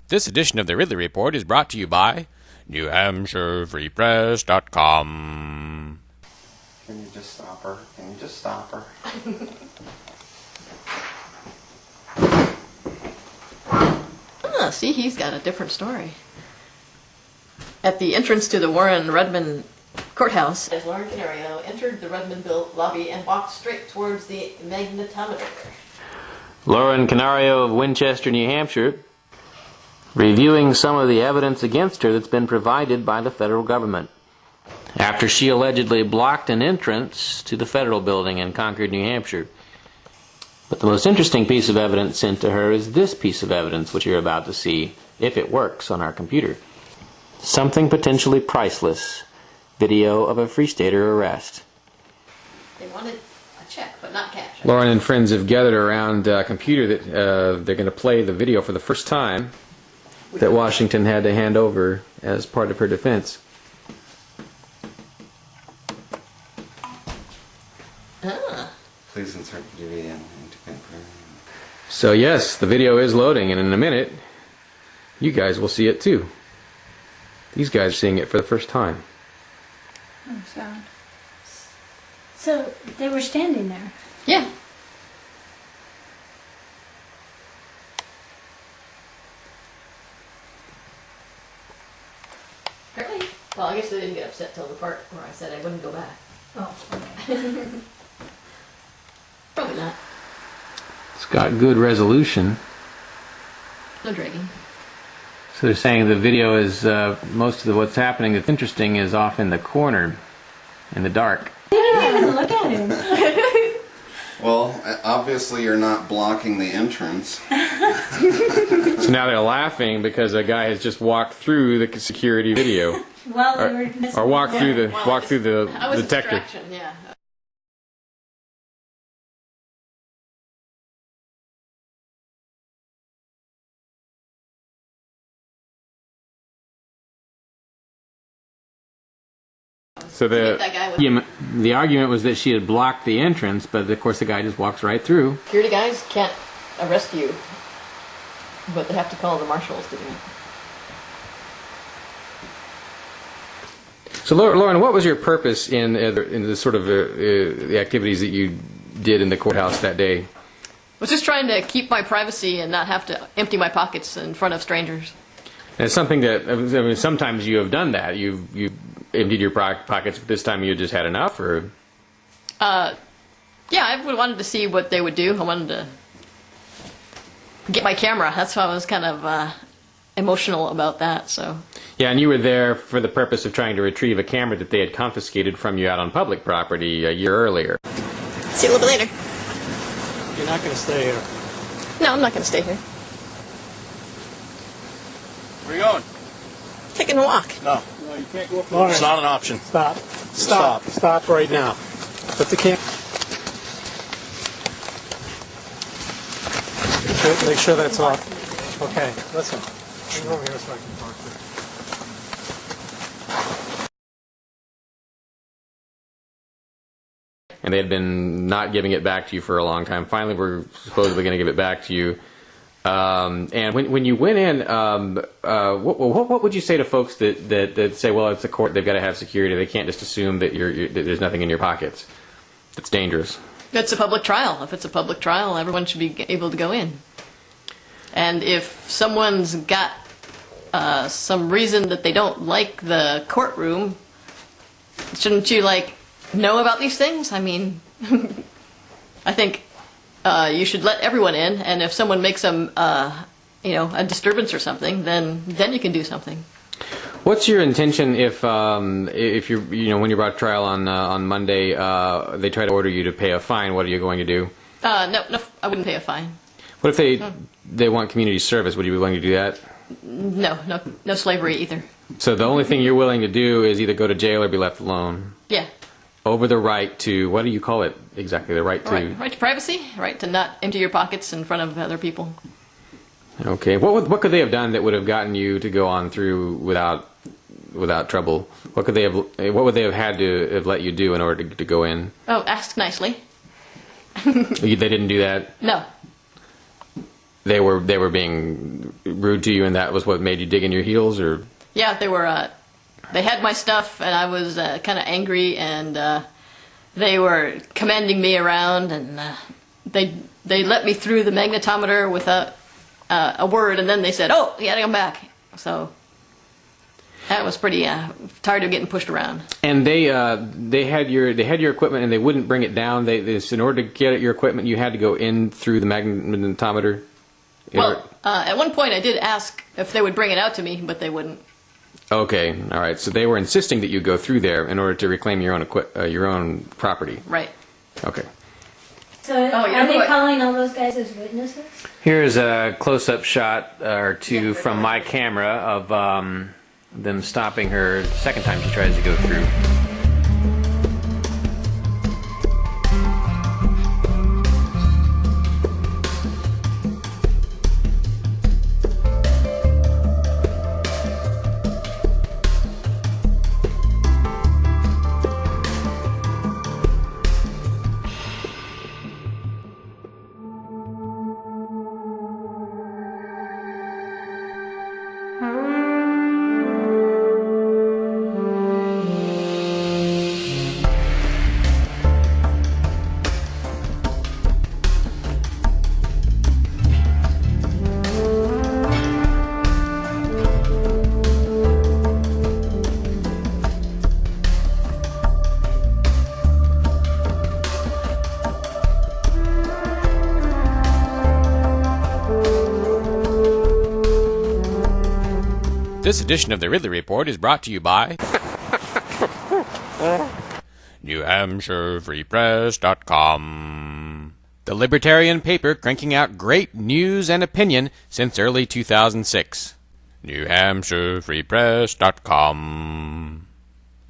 This edition of the Ridley Report is brought to you by NewHampshireFreePress.com. Can you just stop her? Can you just stop her? See, he's got a different story. At the entrance to the Warren-Redmond courthouse, as Lauren Canario entered the Redmond lobby and walked straight towards the magnetometer. Lauren Canario of Winchester, New Hampshire, reviewing some of the evidence against her that's been provided by the federal government after she allegedly blocked an entrance to the federal building in Concord, New Hampshire. But the most interesting piece of evidence sent to her is this piece of evidence, which you're about to see, if it works on our computer. Something potentially priceless. Video of a Free Stater arrest. They wanted a check, but not cash. Lauren and friends have gathered around a computer that they're going to play the video for the first time that Washington had to hand over as part of her defense. Please insert the DVD into confirm. So yes, the video is loading, and in a minute, you guys will see it too. These guys are seeing it for the first time. Oh, God. So they were standing there. Yeah. Apparently. Well, I guess they didn't get upset till the part where I said I wouldn't go back. Oh, okay. Probably not. It's got good resolution. No dragging. So they're saying the video is, most of what's happening that's interesting is off in the corner, in the dark. Yeah, look at him. Well, obviously you're not blocking the entrance. So now they're laughing because a guy has just walked through the security video. Well, Or walked through the Well, walked through the I was detector. a distraction, yeah. So That guy was- the argument was that she had blocked the entrance, but of course the guy just walks right through. Security guys can't arrest you, but they have to call the marshals to do it. So Lauren, what was your purpose in the sort of the activities that you did in the courthouse that day? I was just trying to keep my privacy and not have to empty my pockets in front of strangers. And it's something that, I mean, sometimes you have done that. You've emptied your pockets, but this time you just had enough, or? Yeah, I wanted to see what they would do. I wanted to get my camera. That's why I was kind of emotional about that. So. Yeah, and you were there for the purpose of trying to retrieve a camera that they had confiscated from you out on public property a year earlier. See you a little bit later. You're not going to stay here. No, I'm not going to stay here. Where are you going? Taking a walk. No. No, you can't go up. It's not an option. Stop. Stop. Stop right now. Put the camera. Make sure that's off. Okay, listen. Bring it over here so I can talk to you. And they had been not giving it back to you for a long time. Finally, we're supposedly going to give it back to you. And when you went in, what would you say to folks that say, well, it's a court, they've got to have security, they can't just assume that that there's nothing in your pockets? That's dangerous. It's a public trial. If it's a public trial, everyone should be able to go in. And if someone's got some reason that they don't like the courtroom, shouldn't you, know about these things? I mean, I think you should let everyone in, and if someone makes a disturbance or something, then you can do something. What's your intention if you're, when you're brought to trial on Monday, they try to order you to pay a fine? What are you going to do? No, I wouldn't pay a fine. What if they want community service? Would you be willing to do that? No slavery either. So the only thing you're willing to do is either go to jail or be left alone. Yeah. Over the right to, what do you call it exactly? The right to... Right to privacy, right to not empty your pockets in front of other people. Okay. What could they have done that would have gotten you to go on through without trouble? What would they have had to have let you do in order to go in? Oh, ask nicely. They didn't do that? No. They were being rude to you, and that was what made you dig in your heels, or? Yeah, they were. They had my stuff, and I was kind of angry, and they were commanding me around, and they let me through the magnetometer without a word, and then they said, "Oh, you gotta come back." So that was pretty tired of getting pushed around. And they had your equipment, and they wouldn't bring it down. In order to get at your equipment, you had to go in through the magnetometer. Well, at one point I did ask if they would bring it out to me, but they wouldn't. Okay, all right. So they were insisting that you go through there in order to reclaim your own property. Right. Okay. So are they calling all those guys as witnesses? Here's a close-up shot or two from my camera of them stopping her the second time she tries to go through. This edition of the Ridley Report is brought to you by NewHampshireFreePress.com, the libertarian paper cranking out great news and opinion since early 2006. NewHampshireFreePress.com.